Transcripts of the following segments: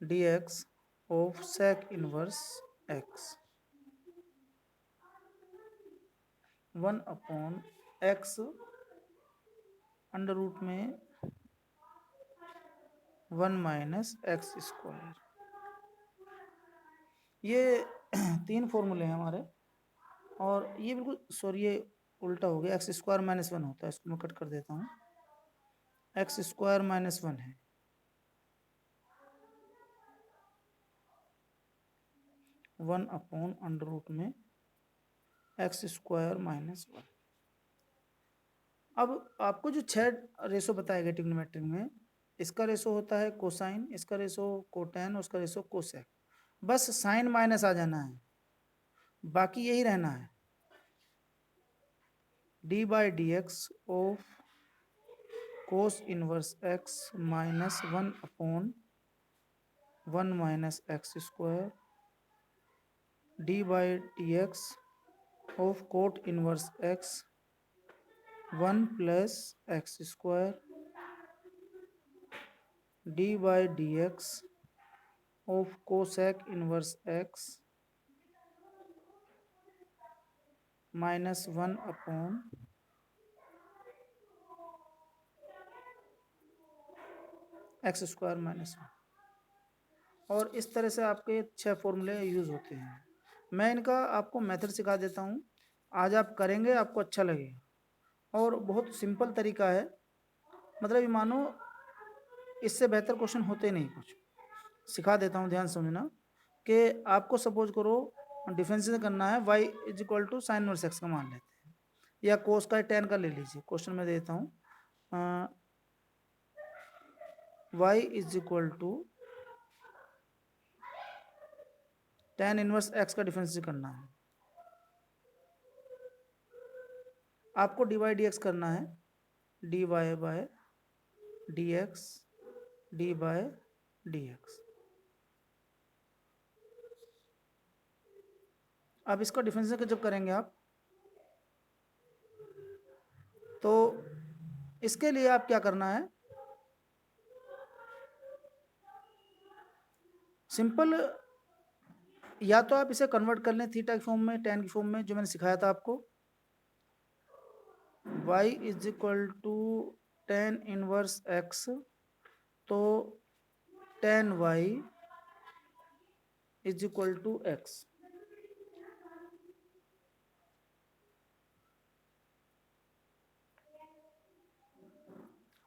dx of sec inverse x 1/x under root में 1 - x square. ये 3 फॉर्मूले हैं हमारे, और ये बिल्कुल सॉरी ये उल्टा हो गया, एक्स स्क्वायर माइनस 1 होता है, इसको मैं कट कर देता हूँ, एक्स स्क्वायर माइनस 1 है, 1 अंडर रूट में एक्स स्क्वायर माइनस 1। अब आपको जो 6 रेशो बताए गए ट्रिग्नोमेट्री में, इसका रेशो होता है कोसाइन, इसका रेशो कोटेन, उसका रेशो कोसेक। बस साइन माइनस आ जाना है, बाकी यही रहना है। D by d x of cos inverse x minus 1/1 - x square d by d x of cot inverse x 1 + x square d by d x of cosec inverse x -1 x square minus 1। और इस तरह से आपके 6 फॉर्मूले use होते हैं। मैं इनका आपको मेथड सिखा देता हूँ, आज आप करेंगे, आपको अच्छा लगेगा, और बहुत सिंपल तरीका है। मतलब ये मानो इससे बेहतर क्वेश्चन होते नहीं कुछ। सिखा देता हूँ, ध्यान समझना कि आपको सपोज करो डिफरेंशिएशन करना है, y = साइन इनवर्स x का मान लेते हैं, या कोस का tan का ले लीजिए। क्वेश्चन में देता हूँ y = tan इनवर्स x का डिफरेंशिएशन करना है। आपको dy dx करना है, dy by dx dy dx। अब इसका डिफरेंशिएशन जब करेंगे आप, तो इसके लिए आप क्या करना है, सिंपल, या तो आप इसे कन्वर्ट कर लें थीटा की फॉर्म में, tan की फॉर्म में, जो मैंने सिखाया था आपको। y = tan इनवर्स x, तो tan y = x।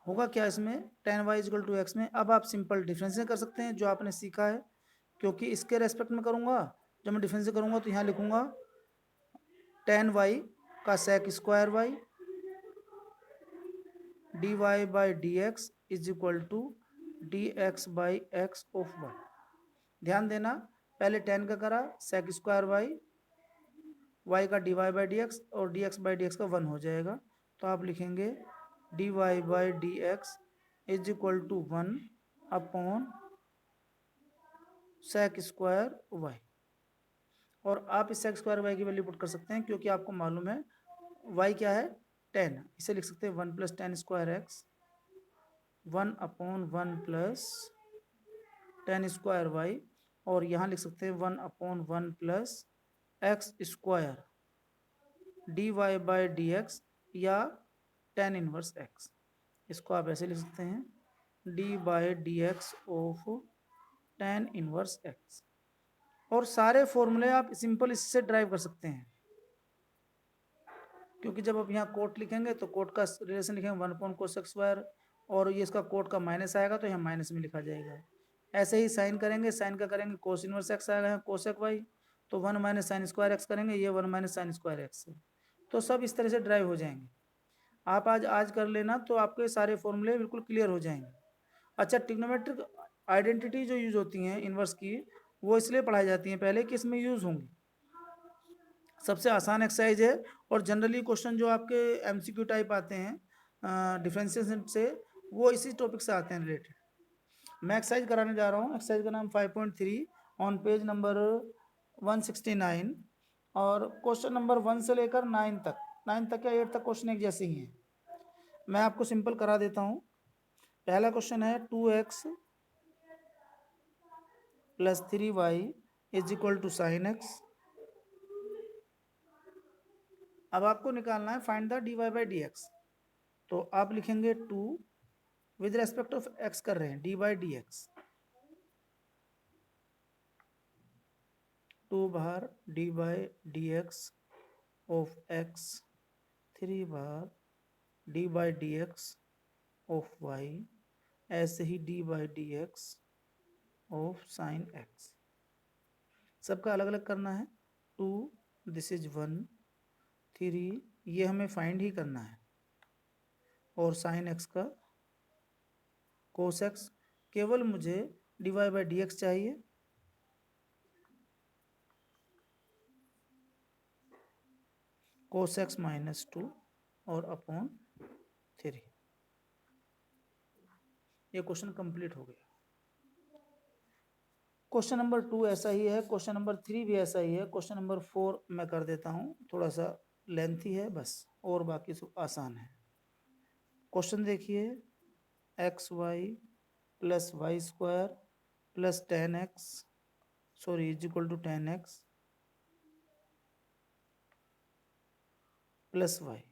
होगा क्या इसमें, tan y = x में। अब आप सिंपल डिफरेंशिएट कर सकते हैं जो आपने सीखा है, क्योंकि इसके रेस्पेक्ट में करूंगा, जब मैं डिफरेंशिएट करूंगा तो यहाँ लिखूंगा tan y का sec square y dy by d x = dx by x of y। ध्यान देना, पहले tan का करा, sec स्क्वायर y का dy बाई डी एक्स, और dx बाई डी एक्स का 1 हो जाएगा, तो आप लिखेंगे dy by d x = 1 sec square y। और आप इस sec स्क्वायर y की वैल्यू पुट कर सकते हैं, क्योंकि आपको मालूम है y क्या है, tan। इसे लिख सकते हैं 1 + tan square x 1/1 + tan square y, और यहाँ लिख सकते हैं 1/1 + x square dy by d x, या tan इनवर्स x। इसको आप ऐसे लिख सकते हैं d by d x of tan inverse x। और सारे फॉर्मूले आप सिंपल इससे ड्राइव कर सकते हैं, क्योंकि जब आप यहाँ कोट लिखेंगे तो कोट का रिलेशन लिखेंगे 1/cos², और ये इसका कोट का माइनस आएगा तो यहाँ माइनस में लिखा जाएगा। ऐसे ही साइन करेंगे, साइन का करेंगे कोस इनवर्स x आएगा, यहाँ कोसेक y, तो 1 - sin स्क्वायर x करेंगे, ये 1 - sin स्क्वायर x है। तो सब इस तरह से ड्राइव हो जाएंगे। आप आज कर लेना, तो आपके सारे फॉर्मूले बिल्कुल क्लियर हो जाएंगे। अच्छा, ट्रिग्नोमेट्रिक आइडेंटिटी जो यूज होती हैं इनवर्स की, वो इसलिए पढ़ाई जाती हैं पहले कि इसमें यूज होंगी। सबसे आसान एक्सरसाइज है, और जनरली क्वेश्चन जो आपके एमसीक्यू टाइप आते हैं डिफरेंशिएशन से, वो इसी टॉपिक से आते हैं रिलेटेड। मैं एक्सरसाइज कराने जा रहा हूँ। एक्सरसाइज का नाम 5.3 ऑन पेज नंबर 169, और क्वेश्चन नंबर 1 से लेकर 9 तक या 8 तक क्वेश्चन एक जैसे ही हैं। मैं आपको सिंपल करा देता हूँ। पहला क्वेश्चन है 2x plus 3y is equal to sine x. अब आपको निकालना है find the dy by d x. तो आप लिखेंगे 2 विद रेस्पेक्ट ऑफ एक्स कर रहे हैं, डी बाई डी एक्स, 2 बार d by d x of x, 3 बार d by d x of y, ऐसे ही d by d x of sine x. सबका अलग अलग करना है। 2 दिस इज 1, 3 ये हमें फाइंड ही करना है, और साइन एक्स का कोस एक्स, केवल मुझे d y by d x चाहिए। कोस एक्स माइनस 2 और अपॉन 3। ये क्वेश्चन कंप्लीट हो गया। क्वेश्चन नंबर 2 ऐसा ही है, क्वेश्चन नंबर 3 भी ऐसा ही है, क्वेश्चन नंबर 4 मैं कर देता हूँ, थोड़ा सा लेंथी है बस, और बाकी सब आसान है। क्वेश्चन देखिए, x y plus y square plus 10x sorry is equal to 10x plus y.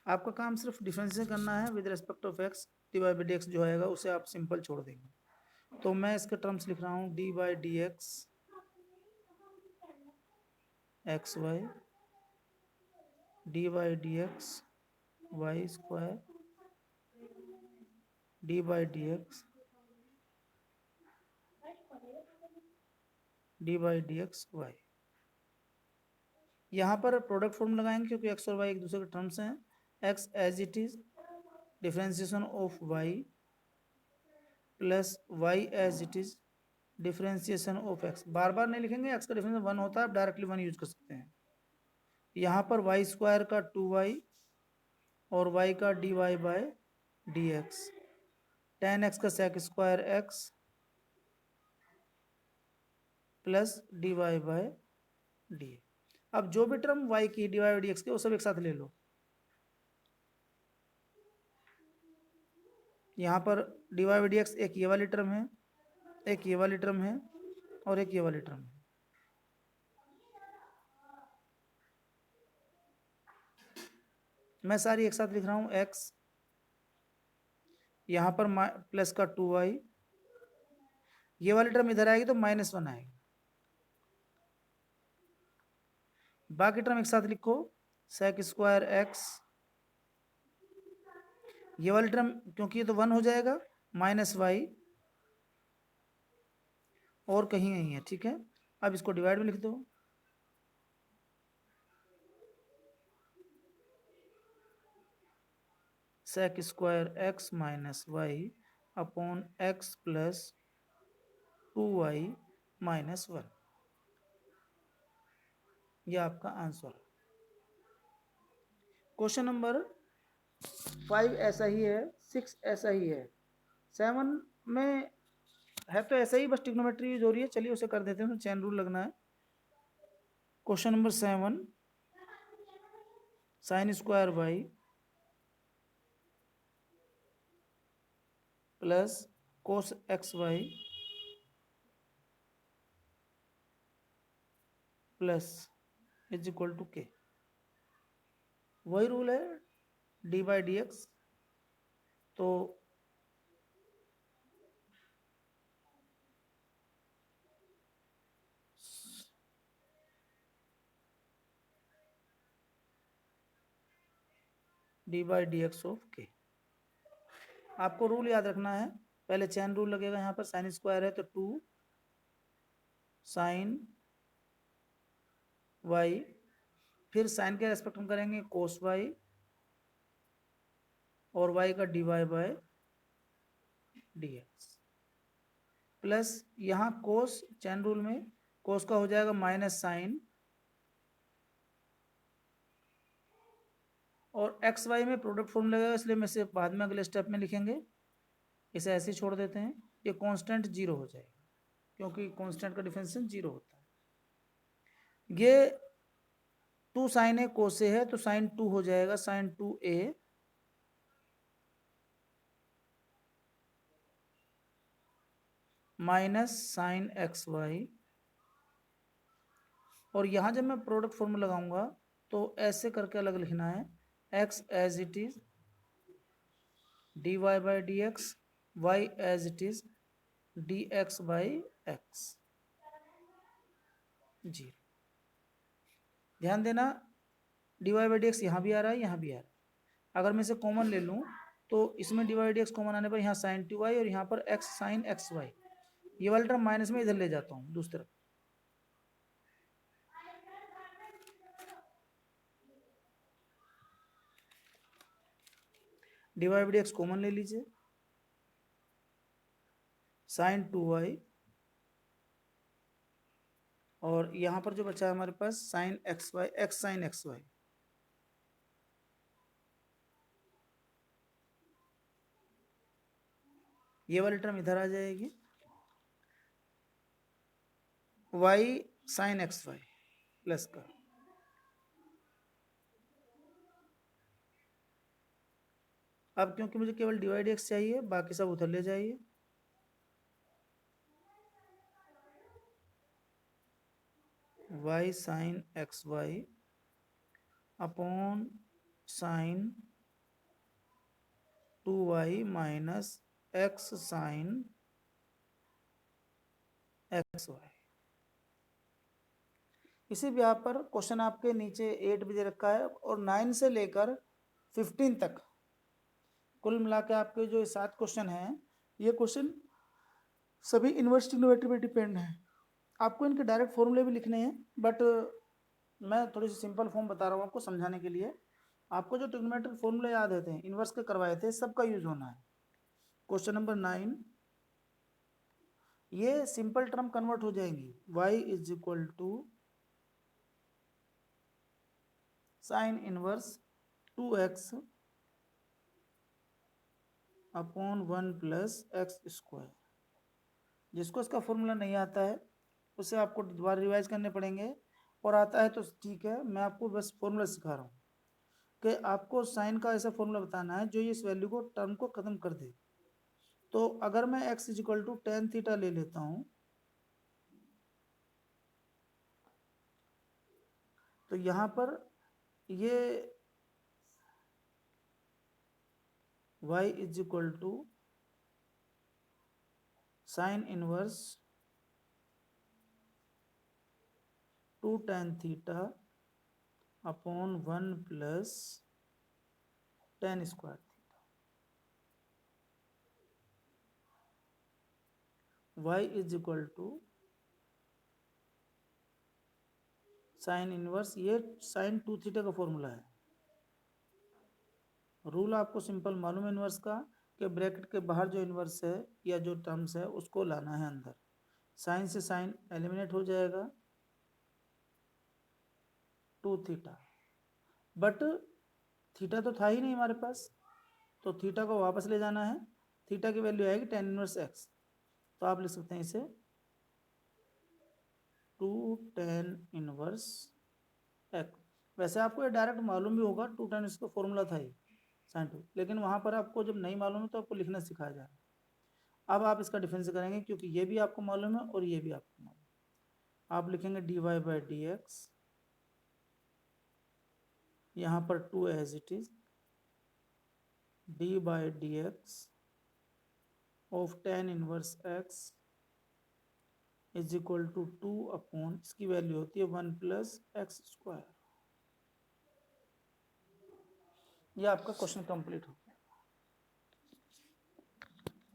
आपका काम सिर्फ डिफरेंशिएशन करना है with respect of x. D by d x जो आएगा उसे आप सिंपल छोड़ देंगे। तो मैं इसके टर्म्स लिख रहा हूँ d by d x x y, d by d x y square, d by d x d by d x y. यहाँ पर प्रोडक्ट फॉर्म लगाएंगे क्योंकि एक्स और वाई एक दूसरे के टर्म्स हैं। X as it is differentiation of y plus y as it is differentiation of x. बार बार नहीं लिखेंगे, एक्स का डिफरेंशिएशन 1 होता है, आप डायरेक्टली 1 यूज कर सकते हैं। यहाँ पर वाई स्क्वायर का 2y और y का dy by d x, 10x का sec square x plus dy by d. अब जो भी टर्म y की dy बाय डी एक्स के वो सब एक साथ ले लो। यहाँ पर dy बाय डी एक्स एक ये वाली टर्म है, एक ये वाली टर्म है और एक ये वाली टर्म है। मैं सारी एक साथ लिख रहा हूँ x, यहाँ पर प्लस का 2y, ये वाली टर्म इधर आएगी तो -1 आएगी। बाकी टर्म एक साथ लिखो, सेक स्क्वायर x, ये वाली टर्म क्योंकि ये तो 1 हो जाएगा, -y और कहीं नहीं है, ठीक है। अब इसको डिवाइड में लिख दो, sec square x minus y upon x plus 2y minus 1। यह आपका आंसर। क्वेश्चन नंबर 5 ऐसा ही है, 6 ऐसा ही है, 7 में है तो ऐसा ही, बस ट्रिग्नोमेट्री यूज हो रही है। चलिए उसे कर देते हैं, चेन रूल लगना है। Question number 7 sine square by plus cos x y plus is equal to k. वही रूल है डी बाई डी एक्स। तो d by d x of k, आपको रूल याद रखना है। पहले चैन रूल लगेगा, यहाँ पर साइन स्क्वायर है तो 2 साइन वाई, फिर साइन के रेस्पेक्ट में करेंगे कोस वाई और वाई का d y by d x, plus यहाँ कोस, चैन रूल में कोस का हो जाएगा माइनस साइन, और एक्स वाई में प्रोडक्ट फॉर्म लगेगा, इसलिए मैं इसे बाद में अगले स्टेप में लिखेंगे। इसे ऐसे ही छोड़ देते हैं, ये कांस्टेंट 0 हो जाएगा क्योंकि कांस्टेंट का डिफरेंशिएशन 0 होता है। ये 2 साइन ए कोस ए है तो साइन 2 हो जाएगा sine 2a minus sine x y, और यहाँ जब मैं प्रोडक्ट फॉर्मूला लगाऊंगा तो ऐसे करके अलग लिखना है, x as it is dy by d x, y as it is d x by x. जी ध्यान देना, dy बाई डी एक्स यहाँ भी आ रहा है, यहाँ भी आ रहा है। अगर मैं इसे कॉमन ले लूँ तो इसमें dy by d x common आने पर यहाँ साइन टू वाई और यहाँ पर x साइन एक्स वाई, ये वाला टर्म माइनस में इधर ले जाता हूँ दूसरी तरफ। dy by d x common ले लीजिए, साइन टू वाई, और यहाँ पर जो बचा है हमारे पास sine x y, x sine x y. ये वाली टर्म इधर आ जाएगी, y sine x y plus का, अब क्योंकि मुझे केवल डिवाइड एक्स चाहिए, बाकी सब उधर ले जाइए। Y sine x y upon sine two y minus x sine x y. इसी भी यहाँ पर क्वेश्चन आपके नीचे 8 भी दे रखा है और 9 से लेकर 15 तक कुल मिला के आपके जो 7 क्वेश्चन हैं, ये क्वेश्चन सभी इनवर्स ट्रिग्नोमेट्री पे डिपेंड है। आपको इनके डायरेक्ट फॉर्मूले भी लिखने हैं, बट मैं थोड़ी सी सिंपल फॉर्म बता रहा हूँ आपको समझाने के लिए। आपको जो ट्रिग्नोमेट्री फॉर्मूले याद रहते हैं, इनवर्स के करवाए थे, सबका यूज होना है। क्वेश्चन नंबर 9, ये सिंपल टर्म कन्वर्ट हो जाएंगी, y is equal to sine inverse 2x upon 1 plus x square. जिसको इसका फॉर्मूला नहीं आता है उसे आपको दोबारा रिवाइज करने पड़ेंगे, और आता है तो ठीक है, मैं आपको बस फॉर्मूला सिखा रहा हूँ कि आपको साइन का ऐसा फॉर्मूला बताना है जो इस वैल्यू को टर्म को खत्म कर दे। तो अगर मैं x is equal to tan theta ले लेता हूँ तो यहाँ पर ये y is equal to sine inverse 2 tan theta upon 1 plus tan square theta. y is equal to sine inverse, ये साइन 2 थीटा का फॉर्मूला है। रूल आपको सिंपल मालूम है इनवर्स का, कि ब्रैकेट के बाहर जो इनवर्स है या जो टर्म्स है उसको लाना है अंदर। साइन से साइन एलिमिनेट हो जाएगा, 2 थीटा, बट थीटा तो था ही नहीं हमारे पास, तो थीटा को वापस ले जाना है। थीटा की वैल्यू आएगी टेन इनवर्स एक्स, तो आप लिख सकते हैं इसे 2 tan इनवर्स एक्स। वैसे आपको ये डायरेक्ट मालूम भी होगा, 2 tan इसका फॉर्मूला था ही साइन 2, लेकिन वहाँ पर आपको जब नहीं मालूम है तो आपको लिखना सिखाया जा रहा है। अब आप इसका डिफरेंस करेंगे क्योंकि ये भी आपको मालूम है और ये भी आपको मालूम है। आप लिखेंगे dy बाई डी एक्स, यहाँ पर 2 as it is d by d x of tan inverse x is equal to 2 upon, इसकी वैल्यू होती है 1 प्लस एक्स स्क्वायर। यह आपका क्वेश्चन कंप्लीट हो गया।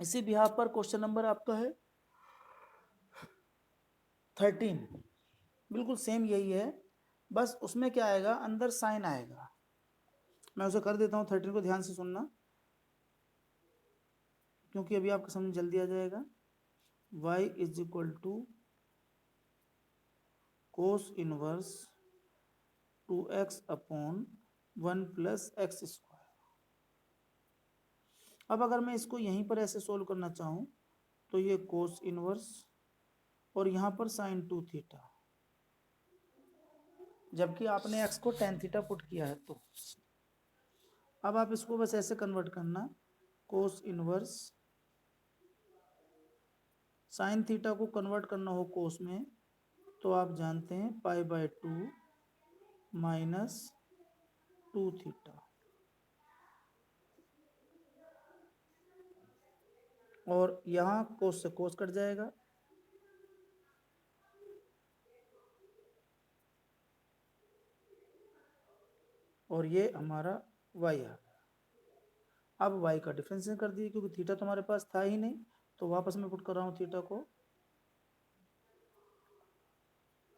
इसी बिहार पर क्वेश्चन नंबर आपका है 13, बिल्कुल सेम यही है, बस उसमें क्या आएगा, अंदर साइन आएगा। मैं उसे कर देता हूँ 13 को, ध्यान से सुनना क्योंकि अभी आपको समझ जल्दी आ जाएगा। y is equal to cos inverse 2x upon 1 plus x square. अब अगर मैं इसको यहीं पर ऐसे सोल्व करना चाहूँ तो ये कोस इनवर्स और यहाँ पर साइन 2 थीटा, जबकि आपने x को tan थीटा पुट किया है। तो अब आप इसको बस ऐसे कन्वर्ट करना, कोस इनवर्स साइन थीटा को कन्वर्ट करना हो कोस में तो आप जानते हैं π/2 माइनस 2 थीटा, और यहाँ कोस से कोस कट जाएगा, और ये हमारा y आ गया। अब y का डिफरेंशिएशन कर दिए क्योंकि थीटा तो हमारे पास था ही नहीं, तो वापस मैं पुट कर रहा हूँ थीटा को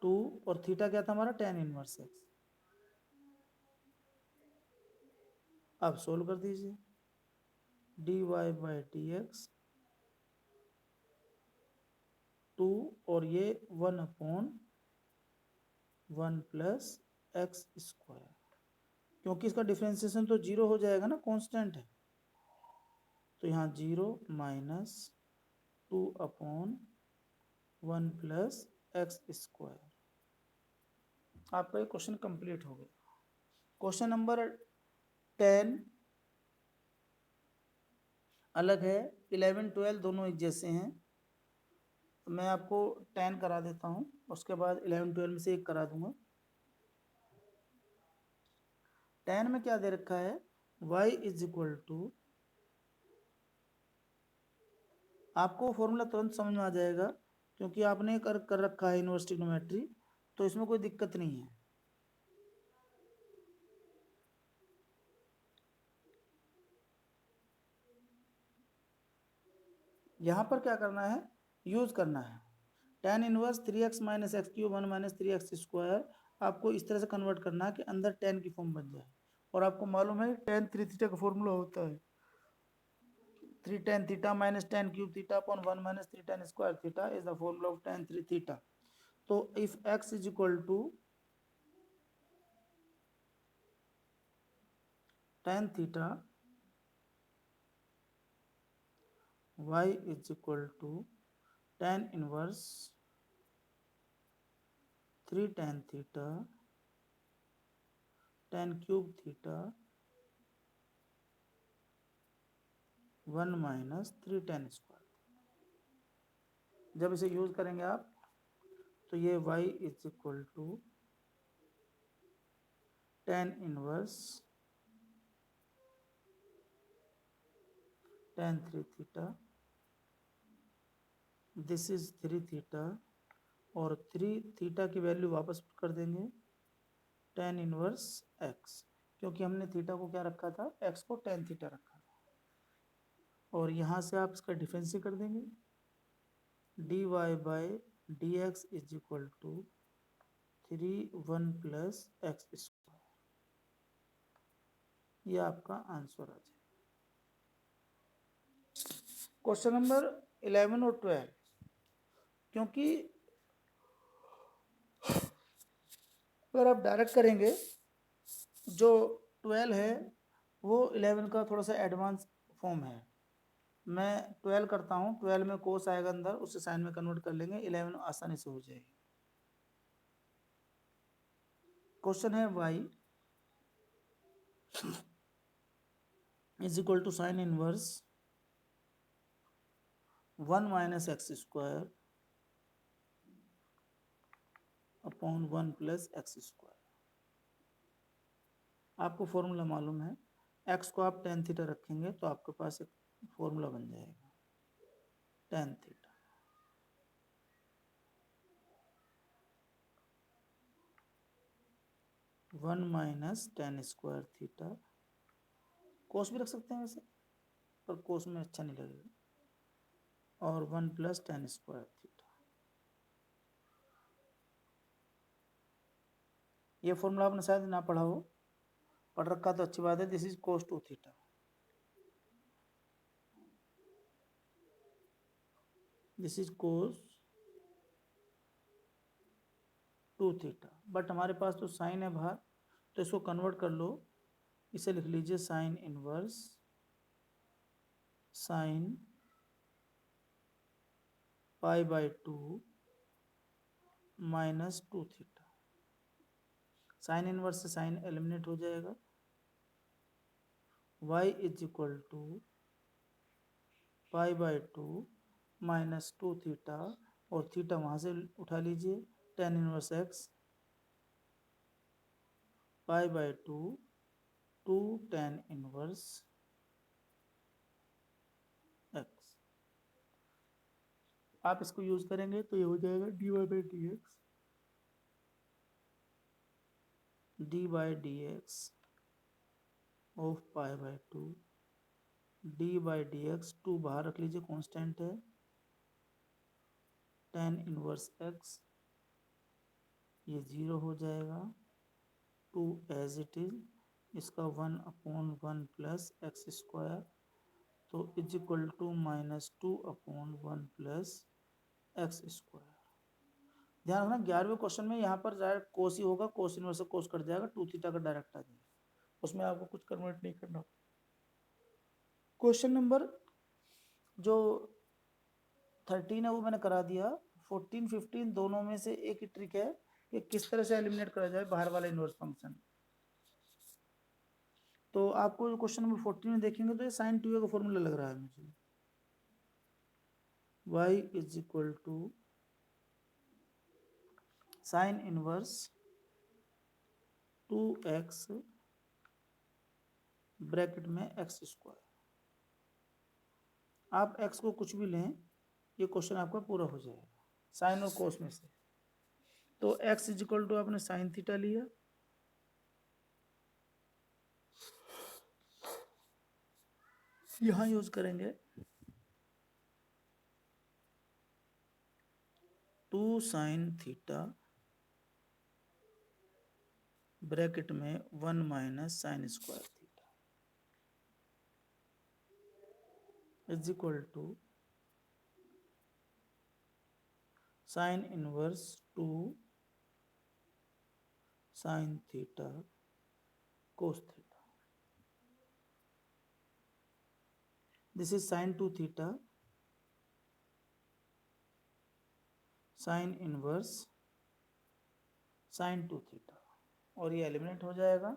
2, और थीटा क्या था हमारा tan इनवर्स x। अब सोल्व कर दीजिए, dy/dx 2 और ये 1/1 प्लस एक्स स्क्वायर, क्योंकि इसका डिफरेंशिएशन तो 0 हो जाएगा ना, कांस्टेंट है, तो यहाँ 0 माइनस 2/1 प्लस एक्स स्क्वायर। आपका ये क्वेश्चन कंप्लीट हो गया। क्वेश्चन नंबर 10 अलग है, 11 12 दोनों एक जैसे हैं, तो मैं आपको 10 करा देता हूँ, उसके बाद 11 12 में से एक करा दूंगा। 10 में क्या दे रखा है, y इज इक्वल टू, आपको फॉर्मूला तुरंत समझ में आ जाएगा क्योंकि आपने कर रखा है इनवर्स ट्रिग्नोमेट्री, तो इसमें कोई दिक्कत नहीं है। यहाँ पर क्या करना है, यूज करना है tan inverse 3x minus x cube 1 minus 3x square, आपको इस तरह से कन्वर्ट करना है कि अंदर tan की फॉर्म बन जाए, और आपको मालूम है tan 3 थीटा का फॉर्मूला होता है 3 tan theta minus tan cube theta upon 1 minus 3 tan square theta is the formula of tan 3 theta. तो if x is equal to tan theta, y is equal to tan inverse 3 tan theta tan cube theta 1 minus 3 tan स्क्वायर। जब इसे use करेंगे आप तो ये y is equal to tan inverse tan 3 theta, this is 3 theta, और 3 theta की value वापस कर देंगे tan इनवर्स x, क्योंकि हमने थीटा को क्या रखा था, x को tan थीटा रखा था, और यहाँ से आप इसका डिफरेंशिएट कर देंगे, dy/dx is equal to 3 1 plus x square. ये आपका आंसर आ जाए। क्वेश्चन नंबर 11 और 12, क्योंकि अगर आप डायरेक्ट करेंगे, जो 12 है वो 11 का थोड़ा सा एडवांस फॉर्म है। मैं 12 करता हूँ, 12 में कोस आएगा अंदर, उसे साइन में कन्वर्ट कर लेंगे, 11 आसानी से हो जाएगी। क्वेश्चन है y is equal to sine inverse 1 minus x square upon 1 plus x square. आपको फॉर्मूला मालूम है, x को आप tan थीटा रखेंगे तो आपके पास एक फॉर्मूला बन जाएगा tan theta, one minus tan square theta, cos भी रख सकते हैं वैसे, पर कोस में अच्छा नहीं लगेगा, और 1 प्लस tan स्क्वायर थीटा। ये फॉर्मूला आपने शायद ना पढ़ा हो, पढ़ रखा तो अच्छी बात है। This is cos 2 theta, this is cos 2 theta, but हमारे पास तो साइन है बाहर, तो इसको कन्वर्ट कर लो, इसे लिख लीजिए sine inverse sine π/2 minus 2 theta. Sine inverse से साइन एलिमिनेट हो जाएगा, y is equal to π/2 minus 2 theta, और थीटा वहाँ से उठा लीजिए, tan inverse x pi by 2 tan inverse x। आप इसको यूज करेंगे तो ये हो जाएगा dy by d x of pi by 2 D by d x, 2 बाहर रख लीजिए, कांस्टेंट है, tan इनवर्स x ये 0 हो जाएगा, 2 एज इट इज, इसका 1/1 प्लस एक्स स्क्वायर, तो is equal to -2/1 plus x square. ध्यान रखना 11वें क्वेश्चन में यहाँ पर डायरेक्ट कोस ही होगा, कोस इनवर्स से कोस कट जाएगा, 2 थीटा का डायरेक्ट आ जाएगा, उसमें आपको कुछ कन्वर्ट नहीं करना। क्वेश्चन नंबर जो 13 है वो मैंने करा दिया, 14 15 दोनों में से एक ही ट्रिक है कि किस तरह से एलिमिनेट करा जाए बाहर वाला इनवर्स फंक्शन। तो आपको क्वेश्चन नंबर 14 में देखेंगे तो ये sin 2a का फॉर्मूला लग रहा है मुझे, y is equal to sine inverse 2x bracket में एक्स स्क्वायर। आप x को कुछ भी लें, ये क्वेश्चन आपका पूरा हो जाएगा साइन और कोस में से। तो x इज इक्वल टू आपने साइन थीटा लिया, यहां यूज करेंगे 2 साइन थीटा ब्रैकेट में 1 minus sine square theta is equal to sine inverse 2 sine theta cos theta. This is sine 2 theta sine inverse sine 2 theta, और ये eliminate हो जाएगा।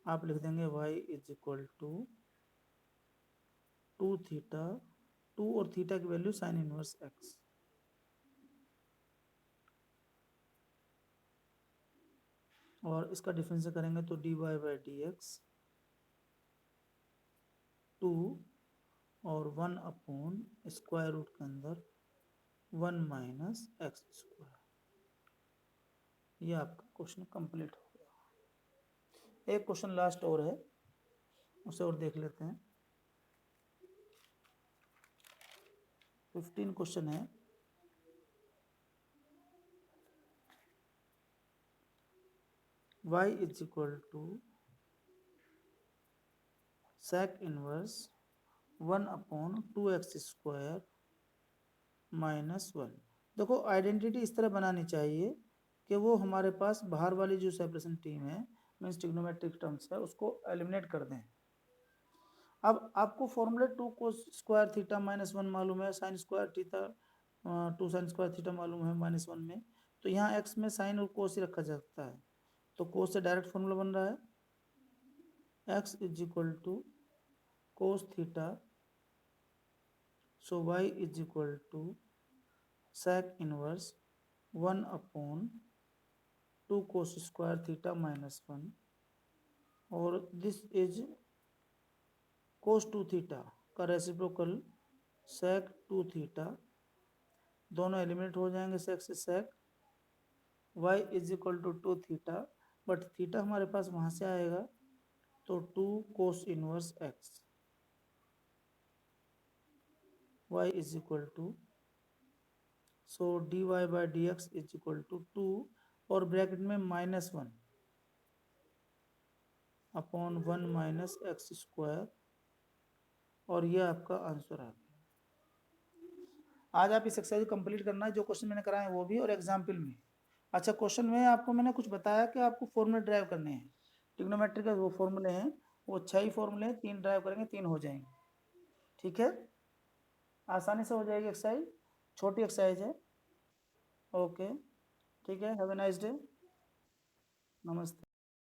आप लिख देंगे y is equal to 2 theta, 2 और थीटा की वैल्यू साइन इनवर्स x, और इसका डिफरेंस करेंगे तो dy बाई डी एक्स 2 और 1/, स्क्वायर रूट के अंदर 1 माइनस एक्स स्क्वायर। ये आपका क्वेश्चन कंप्लीट हो गया। एक क्वेश्चन लास्ट और है, उसे और देख लेते हैं। 15 क्वेश्चन है। y is equal to sec inverse 1/2x square minus 1। देखो आइडेंटिटी इस तरह बनानी चाहिए कि वो हमारे पास बाहर वाली जो सेपरेशन टीम है, मीन्स ट्रिग्नोमेट्रिक टर्म्स है, उसको एलिमिनेट कर दें। अब आपको फॉर्मूला 2 कोस स्क्वायर थीटा माइनस 1 मालूम है, sign square theta 2 sign square theta मालूम है -1 में, तो यहाँ x में साइन और कोस ही रखा जा सकता है, तो कोस से डायरेक्ट फॉर्मूला बन रहा है x is equal to cos theta, so y is equal to sec inverse 1/2 cos square theta -1, और दिस इज कोस 2 थीटा का रेसिप्रोकल sec 2 थीटा, दोनों एलिमिनेट हो जाएंगे sec से sec, y is equal to 2 theta, but theta हमारे पास वहां से आएगा तो 2 cos inverse x, y is equal to, so dy by d x is equal to 2 और ब्रैकेट में -1/1 माइनस एक्स स्क्वायर, और ये आपका आंसर आ गया। आज आप इस एक्सरसाइज कंप्लीट करना है, जो क्वेश्चन मैंने कराए वो भी और एग्जाम्पल में। अच्छा, क्वेश्चन में आपको मैंने कुछ बताया कि आपको फॉर्मूले ड्राइव करने हैं, ट्रिग्नोमेट्री के वो फॉर्मूले हैं, वो 6 ही फॉर्मूले हैं, 3 ड्राइव करेंगे 3 हो जाएंगे। ठीक है, आसानी से हो जाएगी एक्सरसाइज, छोटी एक्सरसाइज है। ओके, ठीक है, हैव ए नाइस डे, नमस्ते।